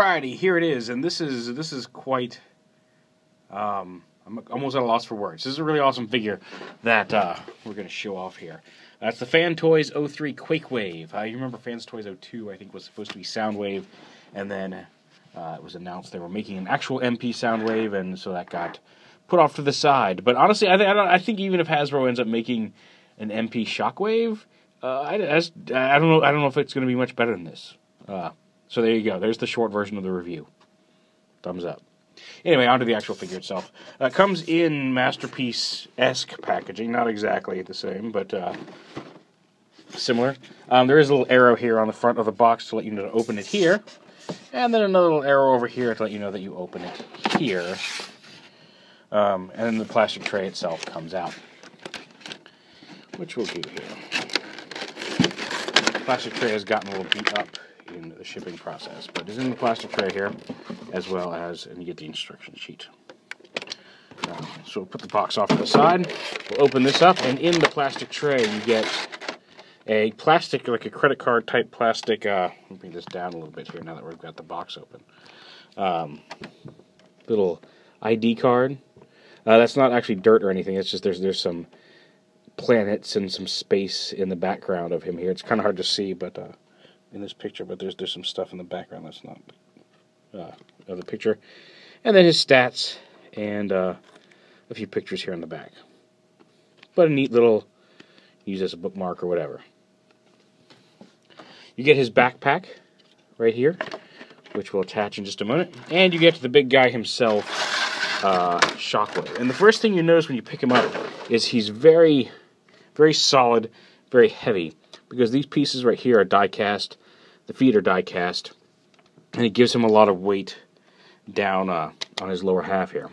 Alrighty, here it is, and this is quite. I'm almost at a loss for words. This is a really awesome figure that we're going to show off here. It's the FansToys 03 QUAKE Wave. You remember FansToys 02? I think was supposed to be Soundwave, and then it was announced they were making an actual MP Soundwave, and so that got put off to the side. But honestly, I think even if Hasbro ends up making an MP Shockwave, I don't know if it's going to be much better than this. So there you go. There's the short version of the review. Thumbs up. Anyway, on to the actual figure itself. It comes in Masterpiece-esque packaging. Not exactly the same, but similar. There is a little arrow here on the front of the box to let you know to open it here. And then another little arrow over here to let you know that you open it here. And then the plastic tray itself comes out, which we'll do here. The plastic tray has gotten a little beat up in the shipping process, but it's in the plastic tray here, as well as, and you get the instruction sheet. So we'll put the box off to the side, we'll open this up, and in the plastic tray you get a plastic, like a credit card type plastic, let me bring this down a little bit here now that we've got the box open. Little ID card. That's not actually dirt or anything, it's just there's some planets and some space in the background of him here. It's kind of hard to see, but in this picture, but there's some stuff in the background that's not of the picture. And then his stats and a few pictures here in the back. But a neat little, use as a bookmark or whatever. You get his backpack right here, which we'll attach in just a moment. And you get to the big guy himself, Shockwave. And the first thing you notice when you pick him up is he's very, very solid, very heavy, because these pieces right here are die cast, the feet are die cast, and it gives him a lot of weight down on his lower half here.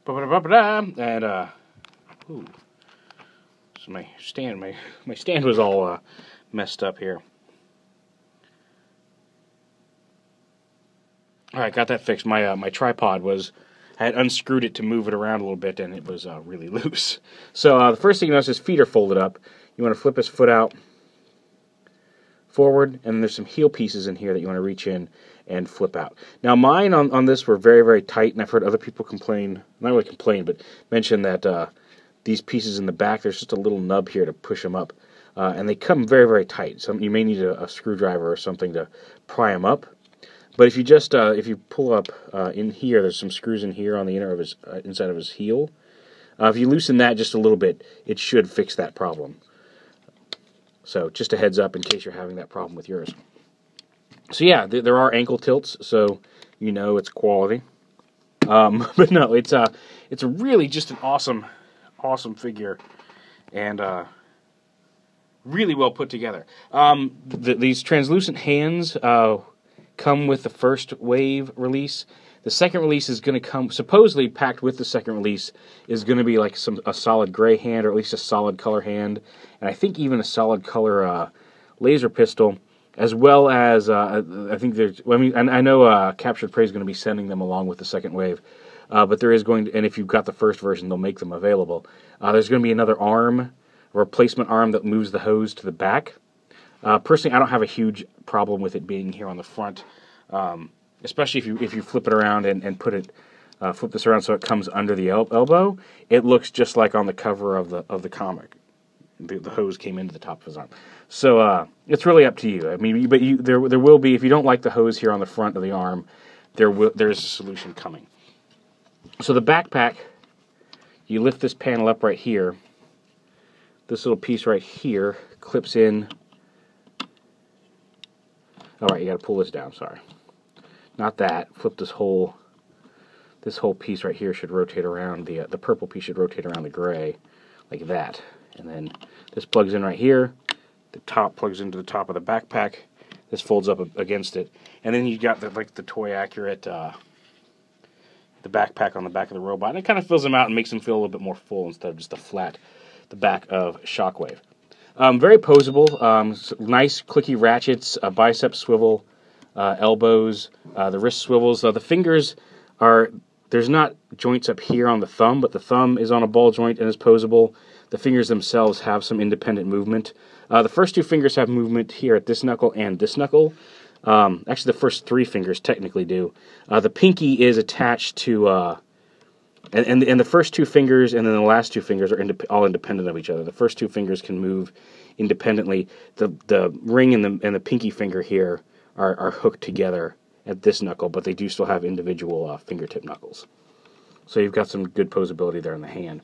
And ooh, so my stand was all messed up here. All right, got that fixed. My tripod I had unscrewed it to move it around a little bit, and it was really loose. So the first thing you notice, his feet are folded up. You want to flip his foot out forward, and there's some heel pieces in here that you want to reach in and flip out. Now mine on this were very, very tight, and I've heard other people complain, not really complain, but mention that these pieces in the back, there's just a little nub here to push them up, and they come very, very tight. So you may need a screwdriver or something to pry them up. But if you just if you pull up in here, there's some screws in here on the inner of his inside of his heel. If you loosen that just a little bit, it should fix that problem. So just a heads up in case you're having that problem with yours. So yeah, there are ankle tilts, so you know it's quality. But no, it's really just an awesome figure, and really well put together. These translucent hands come with the first wave release. The second release is going to come, supposedly packed with the second release, is going to be like a solid gray hand, or at least a solid color hand, and I think even a solid color laser pistol, as well as, I think there's, well, I mean, I know Captured Prey is going to be sending them along with the second wave, but there is going to, and if you've got the first version, they'll make them available. There's going to be another arm, a replacement arm that moves the hose to the back. Personally, I don't have a huge problem with it being here on the front, especially if you flip it around and put it, flip this around so it comes under the elbow. It looks just like on the cover of the comic. The hose came into the top of his arm. So it's really up to you. I mean, but there will be, if you don't like the hose here on the front of the arm, there's a solution coming. So the backpack, you lift this panel up right here. This little piece right here clips in. Alright, you got to pull this down, sorry. Not that. Flip this whole piece right here should rotate around, the purple piece should rotate around the gray, like that. And then this plugs in right here, the top plugs into the top of the backpack, this folds up against it, and then you got the Toy Accurate, the backpack on the back of the robot, and it kind of fills them out and makes them feel a little bit more full instead of just the back of Shockwave. Very posable, nice clicky ratchets, bicep swivel, elbows, the wrist swivels. The fingers there's not joints up here on the thumb, but the thumb is on a ball joint and is posable. The fingers themselves have some independent movement. The first two fingers have movement here at this knuckle and this knuckle. Actually, the first three fingers technically do. The pinky is attached to, and the first two fingers and then the last two fingers are all independent of each other. The first two fingers can move independently. The ring and the pinky finger here are hooked together at this knuckle, but they do still have individual fingertip knuckles. So you've got some good posability there in the hand.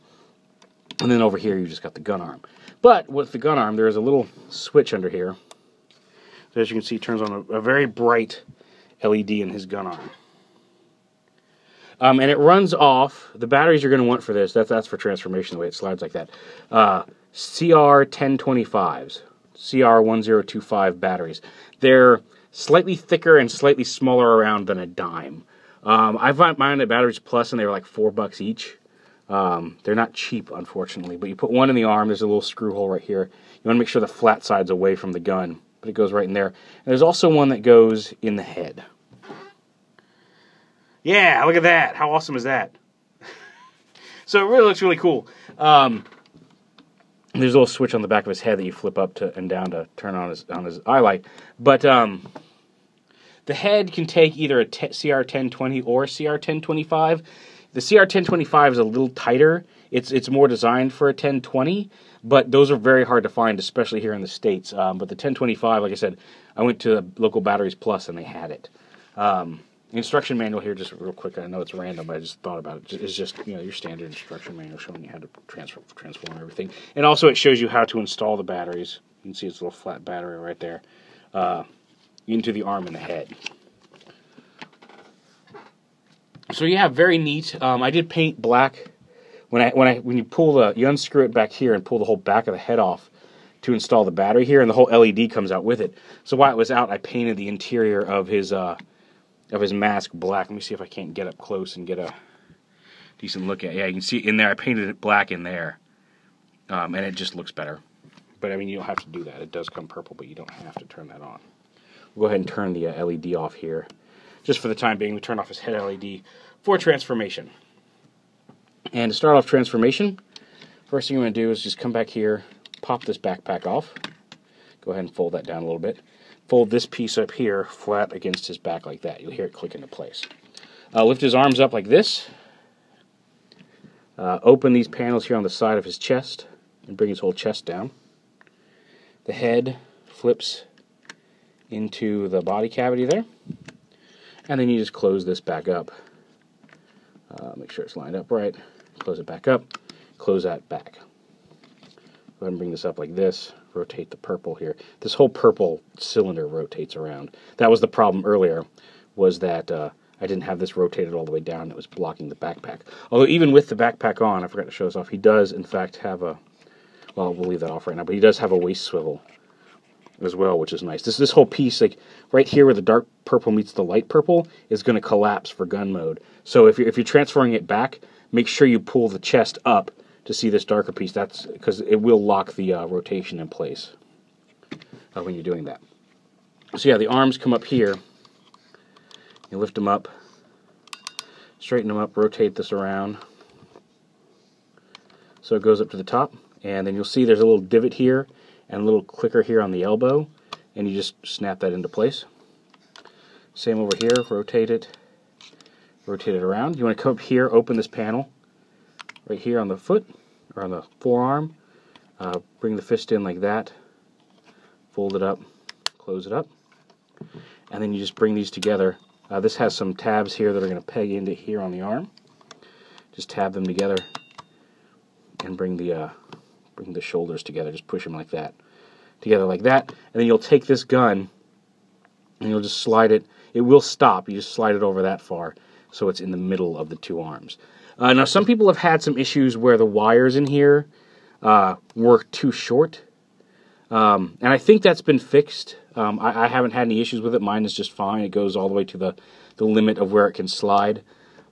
And then over here, you just got the gun arm. But with the gun arm, there is a little switch under here. So as you can see, it turns on a very bright LED in his gun arm. And it runs off, the batteries you're going to want for this, that's for transformation, the way it slides like that, CR1025s, CR1025 batteries. They're slightly thicker and slightly smaller around than a dime. I found mine at Batteries Plus, and they were like $4 each. They're not cheap, unfortunately, but you put one in the arm, there's a little screw hole right here. You want to make sure the flat side's away from the gun, but it goes right in there. And there's also one that goes in the head. Yeah, look at that. How awesome is that? So it really looks really cool. There's a little switch on the back of his head that you flip up to and down to turn on his eye light. But the head can take either a CR1020 or a CR1025. The CR1025 is a little tighter. It's more designed for a 1020, but those are very hard to find, especially here in the States. But the 1025, like I said, I went to the local Batteries Plus and they had it. The instruction manual here, just real quick, I know it's random, but I just thought about it. It's just, you know, your standard instruction manual showing you how to transform everything. And also it shows you how to install the batteries. You can see it's a little flat battery right there. Into the arm and the head. So yeah, very neat. I did paint black. When you pull you unscrew it back here and pull the whole back of the head off to install the battery here, and the whole LED comes out with it. So while it was out, I painted the interior of his mask black. Let me see if I can't get up close and get a decent look at it. Yeah, you can see it in there. I painted it black in there, and it just looks better. But I mean, you don't have to do that. It does come purple, but you don't have to turn that on. We'll go ahead and turn the LED off here. Just for the time being, we turn off his head LED for transformation. And to start off transformation, first thing you want to do is just come back here, pop this backpack off. Go ahead and fold that down a little bit. Fold this piece up here flat against his back like that. You'll hear it click into place. Lift his arms up like this. Open these panels here on the side of his chest and bring his whole chest down. The head flips into the body cavity there. And then you just close this back up. Make sure it's lined up right. Close it back up. Close that back. Go ahead and bring this up like this. Rotate the purple here. This whole purple cylinder rotates around. That was the problem earlier, was that I didn't have this rotated all the way down. It was blocking the backpack. Although even with the backpack on, I forgot to show this off, he does in fact have a, well, we'll leave that off right now, but he does have a waist swivel as well, which is nice. This whole piece, like right here where the dark purple meets the light purple, is going to collapse for gun mode. So if you're transferring it back, make sure you pull the chest up to see this darker piece. That's because it will lock the rotation in place when you're doing that. So yeah, the arms come up here. You lift them up, straighten them up, rotate this around so it goes up to the top, and then you'll see there's a little divot here and a little clicker here on the elbow, and you just snap that into place. Same over here, rotate it around. You want to come up here, open this panel right here on the foot, or on the forearm, bring the fist in like that, fold it up, close it up, and then you just bring these together. This has some tabs here that are going to peg into here on the arm. Just tab them together and bring the shoulders together. Just push them like that, together like that, and then you'll take this gun and you'll just slide it. It will stop. You just slide it over that far so it's in the middle of the two arms. Now, some people have had some issues where the wires in here were too short, and I think that's been fixed. I haven't had any issues with it. Mine is just fine. It goes all the way to the limit of where it can slide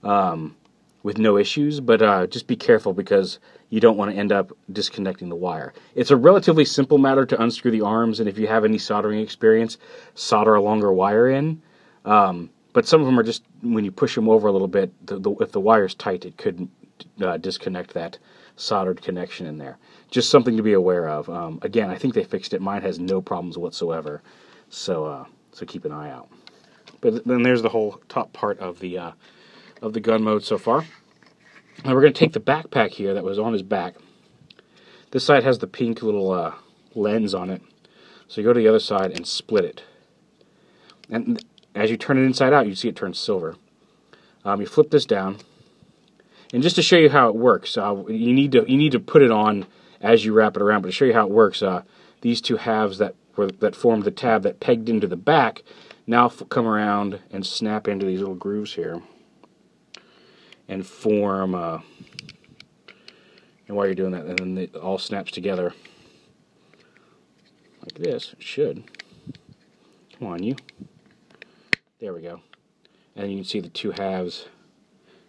with no issues, but just be careful because you don't want to end up disconnecting the wire. It's a relatively simple matter to unscrew the arms, and if you have any soldering experience, solder a longer wire in. But but some of them are just, when you push them over a little bit, if the wire's tight, it could disconnect that soldered connection in there. Just something to be aware of. Again, I think they fixed it. Mine has no problems whatsoever, so keep an eye out. But then there's the whole top part of the gun mode so far. Now we're going to take the backpack here that was on his back. This side has the pink little lens on it, so you go to the other side and split it. And as you turn it inside out, you see it turn silver. You flip this down, and just to show you how it works, you need to put it on as you wrap it around. But to show you how it works, these two halves that formed the tab that pegged into the back now come around and snap into these little grooves here and form. And while you're doing that, and then it all snaps together like this. It should. Come on, you. There we go. And you can see the two halves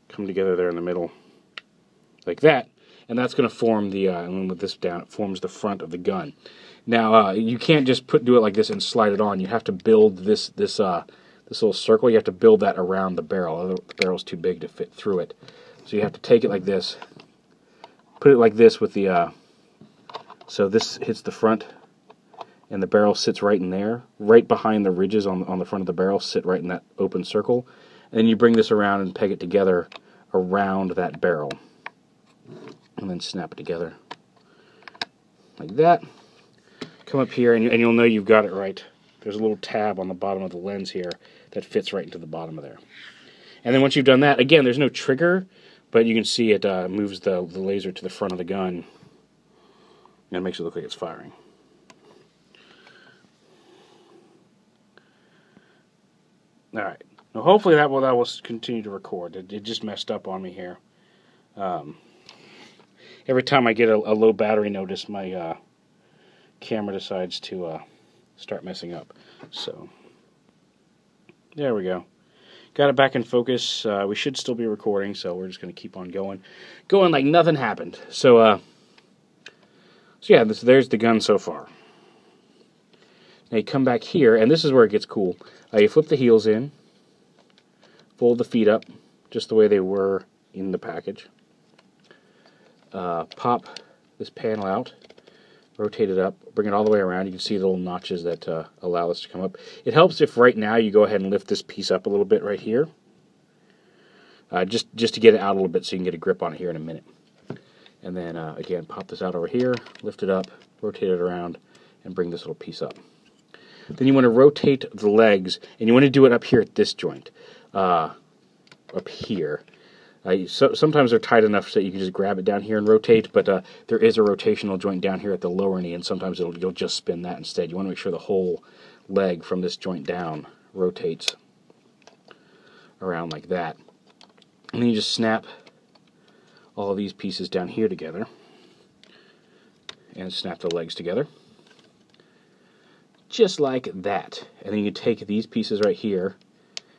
come together there in the middle, like that. And that's going to form the, and then with this down, it forms the front of the gun. Now, you can't just do it like this and slide it on. You have to build this little circle. You have to build that around the barrel. The barrel's too big to fit through it. So you have to take it like this, put it like this with the, so this hits the front, and the barrel sits right in there, right behind the ridges on the front of the barrel, sit right in that open circle. And then you bring this around and peg it together around that barrel. And then snap it together like that. Come up here and you'll know you've got it right. There's a little tab on the bottom of the lens here that fits right into the bottom of there. And then once you've done that, again, there's no trigger, but you can see it moves the laser to the front of the gun, and it makes it look like it's firing. All right. Now hopefully that will continue to record. It just messed up on me here. Every time I get a low battery notice, my camera decides to start messing up. So there we go. Got it back in focus. We should still be recording, so we're just going to keep on going like nothing happened. So yeah, there's the gun so far. Now you come back here, and this is where it gets cool. You flip the heels in, fold the feet up, just the way they were in the package. Pop this panel out, rotate it up, bring it all the way around. You can see the little notches that allow this to come up. It helps if right now you go ahead and lift this piece up a little bit right here, just to get it out a little bit so you can get a grip on it here in a minute. And then again, pop this out over here, lift it up, rotate it around, and bring this little piece up. Then you want to rotate the legs, and you want to do it up here at this joint, up here. Sometimes they're tight enough so you can just grab it down here and rotate, but there is a rotational joint down here at the lower knee, and sometimes you'll just spin that instead. You want to make sure the whole leg from this joint down rotates around like that. And then you just snap all of these pieces down here together and snap the legs together. Just like that. And then you take these pieces right here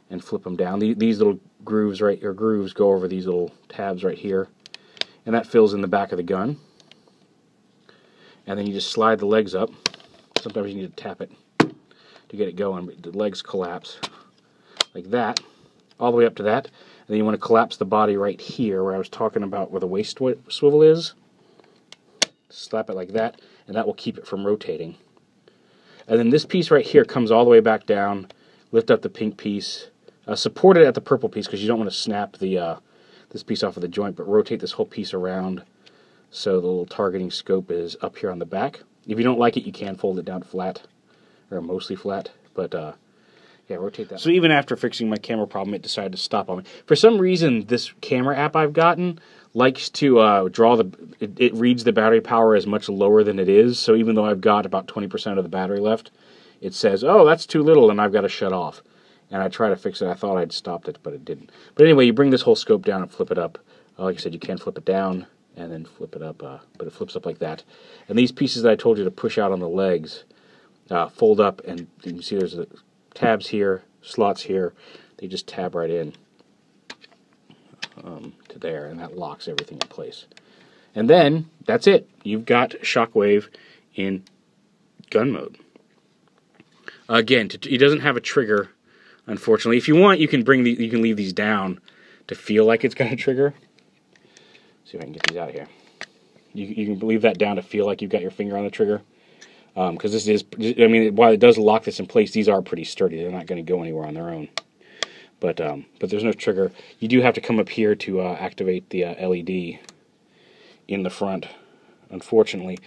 and flip them down. These little grooves go over these little tabs right here, and that fills in the back of the gun. And then you just slide the legs up. Sometimes you need to tap it to get it going, but the legs collapse like that, all the way up to that. And then you want to collapse the body right here where I was talking about where the waist swivel is. Slap it like that, and that will keep it from rotating. And then this piece right here comes all the way back down. Lift up the pink piece. Support it at the purple piece because you don't want to snap this piece off of the joint, but rotate this whole piece around so the little targeting scope is up here on the back. If you don't like it, you can fold it down flat, or mostly flat, but yeah, rotate that. So even after fixing my camera problem, it decided to stop on me. For some reason, this camera app I've gotten likes to it reads the battery power as much lower than it is, so even though I've got about 20% of the battery left, it says, oh, that's too little, and I've got to shut off. And I try to fix it. I thought I'd stopped it, but it didn't. But anyway, you bring this whole scope down and flip it up. Like I said, you can flip it down and then flip it up, but it flips up like that. And these pieces that I told you to push out on the legs fold up, and you can see there's tabs here, slots here. They just tab right in to there, and that locks everything in place. And then, that's it. You've got Shockwave in gun mode. Again, he doesn't have a trigger unfortunately. If you want, you can leave these down to feel like it's got a trigger. See if I can get these out of here. You can leave that down to feel like you've got your finger on the trigger. Because this is, I mean, while it does lock this in place, these are pretty sturdy. They're not going to go anywhere on their own. But there's no trigger. You do have to come up here to activate the LED in the front, unfortunately.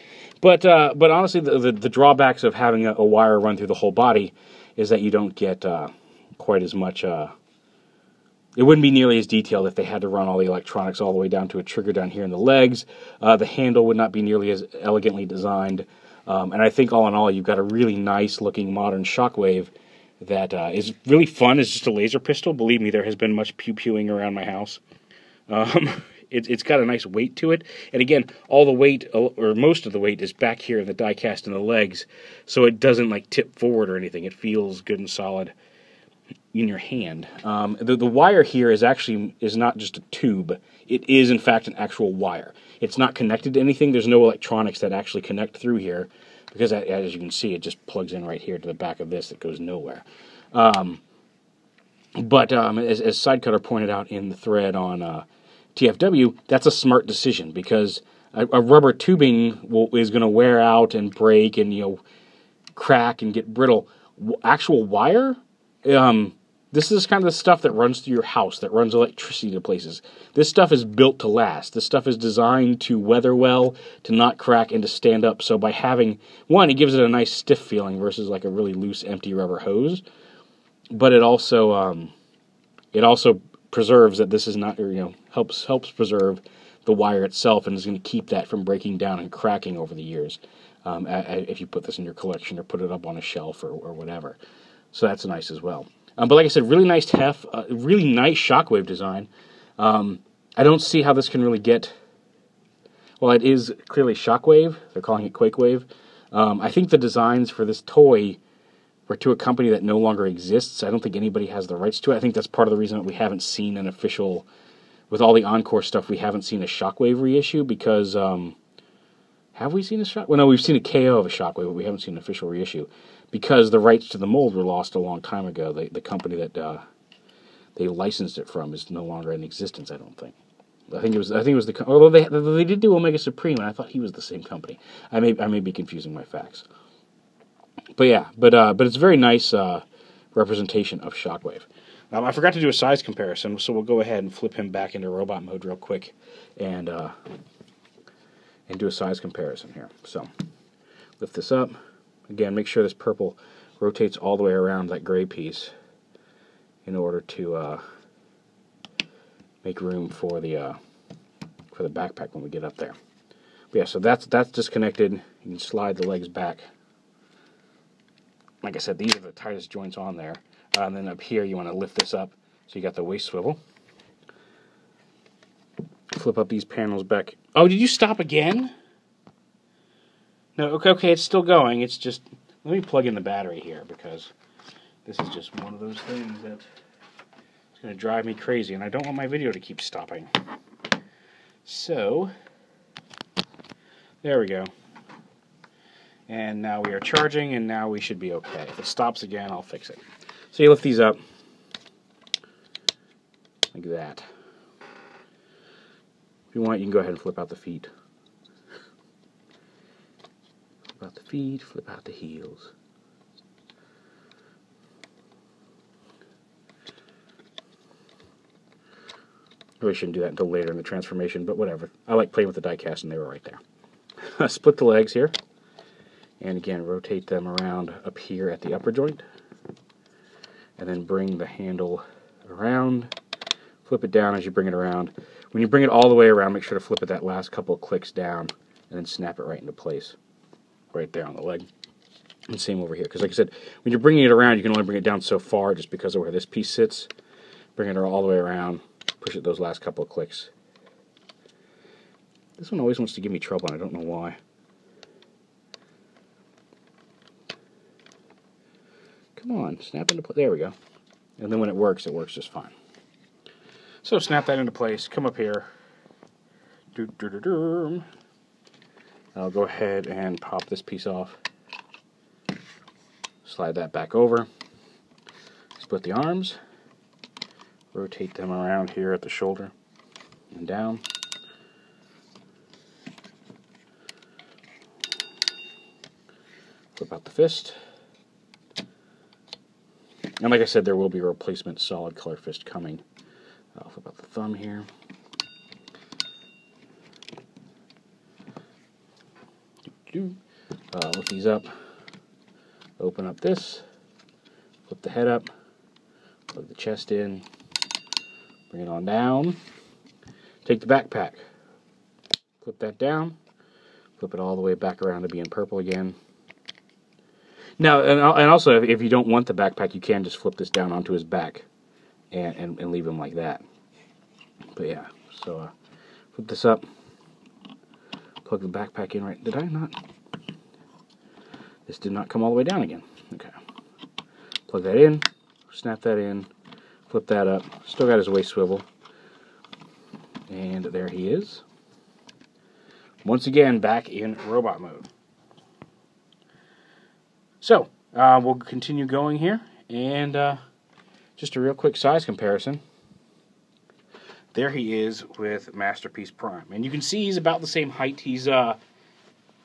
But honestly, the drawbacks of having a wire run through the whole body is that you don't get quite as much. It wouldn't be nearly as detailed if they had to run all the electronics all the way down to a trigger down here in the legs. The handle would not be nearly as elegantly designed. And I think all in all, you've got a really nice looking modern Shockwave that is really fun. It's just a laser pistol. Believe me, there has been much pew-pewing around my house. It's got a nice weight to it. And again, all the weight, or most of the weight, is back here in the die cast in the legs, so it doesn't like tip forward or anything. It feels good and solid in your hand. The wire here is not just a tube. It is, in fact, an actual wire. It's not connected to anything. There's no electronics that actually connect through here, because as you can see, it just plugs in right here to the back of this. It goes nowhere. But as Sidecutter pointed out in the thread on TFW, that's a smart decision, because a rubber tubing is going to wear out and break and crack and get brittle. Actual wire, this is kind of the stuff that runs through your house, that runs electricity to places. This stuff is built to last. This stuff is designed to weather well, to not crack, and to stand up. So by having one, it gives it a nice stiff feeling versus like a really loose, empty rubber hose. But it also preserves that this is not, helps preserve the wire itself, and is going to keep that from breaking down and cracking over the years. If you put this in your collection or put it up on a shelf or whatever. So that's nice as well. But like I said, really nice heft, really nice Shockwave design. I don't see how this can really get... Well, it is clearly Shockwave. They're calling it QUAKE. I think the designs for this toy were to a company that no longer exists. I don't think anybody has the rights to it. I think that's part of the reason that we haven't seen an official... With all the Encore stuff, we haven't seen a Shockwave reissue, because... have we seen a Shockwave? Well, no, we've seen a KO of a Shockwave, but we haven't seen an official reissue, because the rights to the mold were lost a long time ago. The company that they licensed it from is no longer in existence, I don't think. I think it was the... Although they did do Omega Supreme, and I thought he was the same company. I may be confusing my facts. But yeah, but it's a very nice representation of Shockwave. I forgot to do a size comparison, so we'll go ahead and flip him back into robot mode real quick and do a size comparison here. So, lift this up. Again, make sure this purple rotates all the way around that gray piece in order to make room for the backpack when we get up there. But yeah, so that's disconnected. You can slide the legs back. Like I said, these are the tightest joints on there. And then up here, you want to lift this up so you got the waist swivel. Flip up these panels back. Oh, did you stop again? No, okay, it's still going. It's just, let me plug in the battery here, because this is just one of those things that is going to drive me crazy, and I don't want my video to keep stopping. So, there we go. And now we are charging, and now we should be okay. If it stops again, I'll fix it. So you lift these up like that. If you want, you can go ahead and flip out the feet. Flip out the feet, flip out the heels. Really shouldn't do that until later in the transformation, but whatever. I like playing with the die cast, and they were right there. Split the legs here, and again, rotate them around up here at the upper joint, and then bring the handle around. Flip it down as you bring it around. When you bring it all the way around, make sure to flip it that last couple of clicks down, and then snap it right into place, right there on the leg. And same over here, because like I said, when you're bringing it around, you can only bring it down so far just because of where this piece sits. Bring it all the way around, push it those last couple of clicks. This one always wants to give me trouble, and I don't know why. Come on, snap into place. There we go. And then when it works just fine. So snap that into place. Come up here. I'll go ahead and pop this piece off. Slide that back over. split the arms, rotate them around here at the shoulder and down. Flip out the fist. And like I said, there will be a replacement solid color fist coming. I'll flip out the thumb here. Lift these up. Open up this. Flip the head up. Plug the chest in. Bring it on down. Take the backpack. Flip that down. Flip it all the way back around to being purple again. Now, and also, if you don't want the backpack, you can just flip this down onto his back and leave him like that. But yeah, so flip this up, plug the backpack in right. Did I not? This did not come all the way down again. Okay. Plug that in, snap that in, flip that up. Still got his waist swivel. And there he is. Once again, back in robot mode. So, we'll continue going here, and just a real quick size comparison. There he is with Masterpiece Prime, and you can see he's about the same height. He's at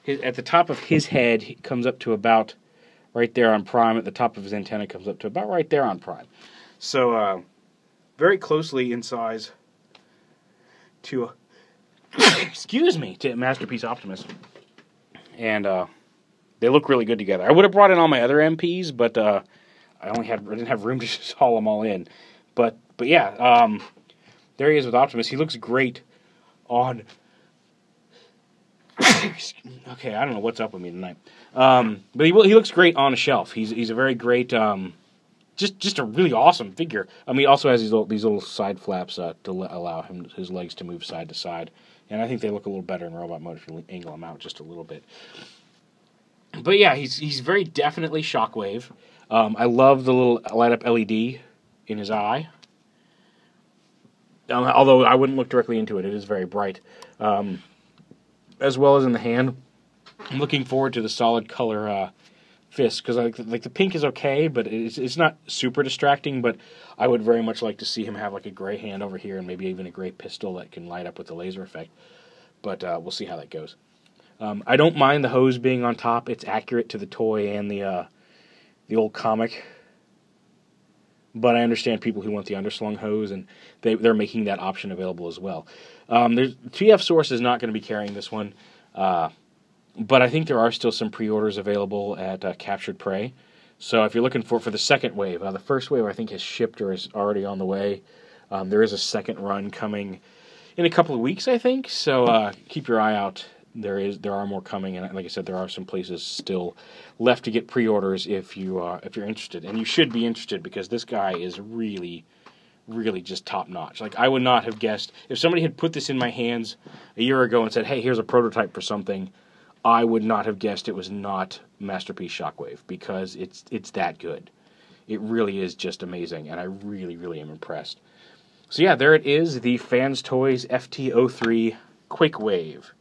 the top of his head, he comes up to about right there on Prime. At the top of his antenna comes up to about right there on Prime. So, very closely in size to, excuse me, to Masterpiece Optimus, and they look really good together. I would have brought in all my other MPs, but I didn't have room to just haul them all in. But yeah, there he is with Optimus. He looks great on. Okay, I don't know what's up with me tonight. But he looks great on a shelf. He's a very great, just a really awesome figure. I mean, he also has these little side flaps to allow his legs to move side to side, and I think they look a little better in robot mode if you angle them out just a little bit. But yeah, he's very definitely Shockwave. I love the little light-up LED in his eye. Although I wouldn't look directly into it. It is very bright. As well as in the hand. I'm looking forward to the solid color fist, because like the pink is okay, but it's not super distracting, but I would very much like to see him have like a gray hand over here and maybe even a gray pistol that can light up with the laser effect. But we'll see how that goes. I don't mind the hose being on top. It's accurate to the toy and the old comic. But I understand people who want the underslung hose, and they're making that option available as well. TF Source is not going to be carrying this one, but I think there are still some pre-orders available at Captured Prey. So if you're looking for the second wave, the first wave I think has shipped or is already on the way. There is a second run coming in a couple of weeks, I think. So keep your eye out. There are more coming, and like I said, there are some places still left to get pre-orders if you're interested, and you should be interested because this guy is really, really just top notch. Like I would not have guessed if somebody had put this in my hands a year ago and said, "Hey, here's a prototype for something," I would not have guessed it was not Masterpiece Shockwave because it's that good. It really is just amazing, and I really, really am impressed. So yeah, there it is, the FansToys FT-03 QUAKE Wave.